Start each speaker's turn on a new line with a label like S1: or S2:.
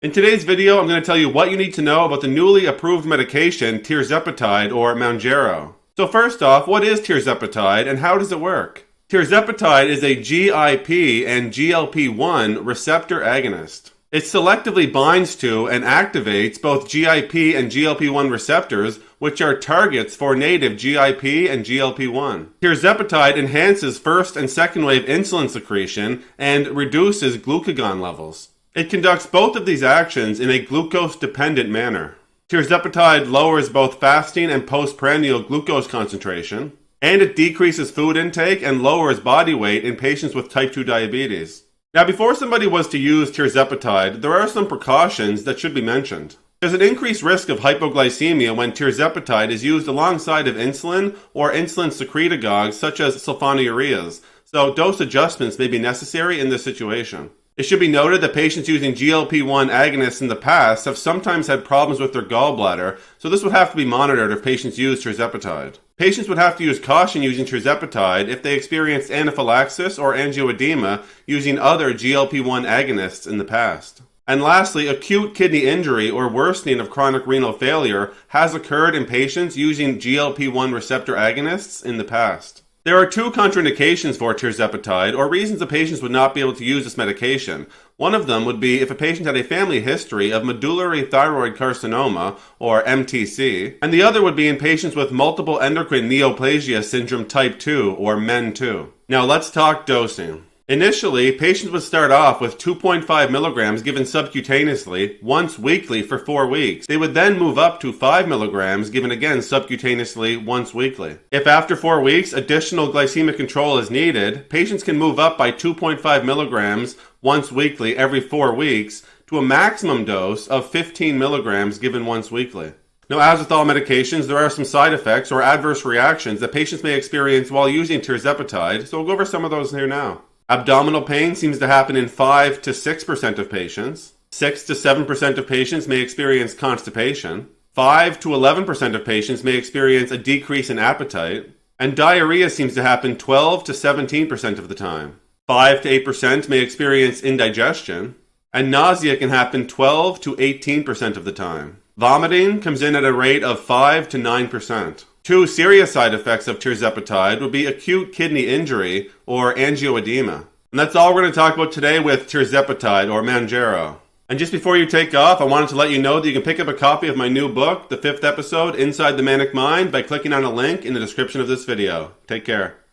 S1: In today's video, I'm going to tell you what you need to know about the newly approved medication Tirzepatide or Mounjaro. So first off, what is Tirzepatide and how does it work? Tirzepatide is a GIP and GLP-1 receptor agonist. It selectively binds to and activates both GIP and GLP-1 receptors, which are targets for native GIP and GLP-1. Tirzepatide enhances first and second wave insulin secretion and reduces glucagon levels. It conducts both of these actions in a glucose-dependent manner. Tirzepatide lowers both fasting and postprandial glucose concentration, and it decreases food intake and lowers body weight in patients with type 2 diabetes. Now, before somebody was to use Tirzepatide, there are some precautions that should be mentioned. There's an increased risk of hypoglycemia when Tirzepatide is used alongside of insulin or insulin secretagogues such as sulfonylureas, so dose adjustments may be necessary in this situation. It should be noted that patients using GLP-1 agonists in the past have sometimes had problems with their gallbladder, so this would have to be monitored if patients use Tirzepatide. Patients would have to use caution using Tirzepatide if they experienced anaphylaxis or angioedema using other GLP-1 agonists in the past. And lastly, acute kidney injury or worsening of chronic renal failure has occurred in patients using GLP-1 receptor agonists in the past. There are two contraindications for Tirzepatide, or reasons a patient would not be able to use this medication. One of them would be if a patient had a family history of medullary thyroid carcinoma, or MTC, and the other would be in patients with multiple endocrine neoplasia syndrome type 2, or MEN2. Now let's talk dosing. Initially, patients would start off with 2.5 milligrams given subcutaneously once weekly for 4 weeks. They would then move up to 5 milligrams given again subcutaneously once weekly. If after 4 weeks additional glycemic control is needed, patients can move up by 2.5 milligrams once weekly every 4 weeks to a maximum dose of 15 milligrams given once weekly. Now, as with all medications, there are some side effects or adverse reactions that patients may experience while using Tirzepatide, so we'll go over some of those here now. Abdominal pain seems to happen in 5 to 6% of patients. 6 to 7% of patients may experience constipation. 5 to 11% of patients may experience a decrease in appetite. And diarrhea seems to happen 12 to 17% of the time. 5 to 8% may experience indigestion. And nausea can happen 12 to 18% of the time. Vomiting comes in at a rate of 5 to 9%. Two serious side effects of Tirzepatide would be acute kidney injury or angioedema. And that's all we're going to talk about today with Tirzepatide or Mounjaro. And just before you take off, I wanted to let you know that you can pick up a copy of my new book, the 5th episode, Inside the Manic Mind, by clicking on a link in the description of this video. Take care.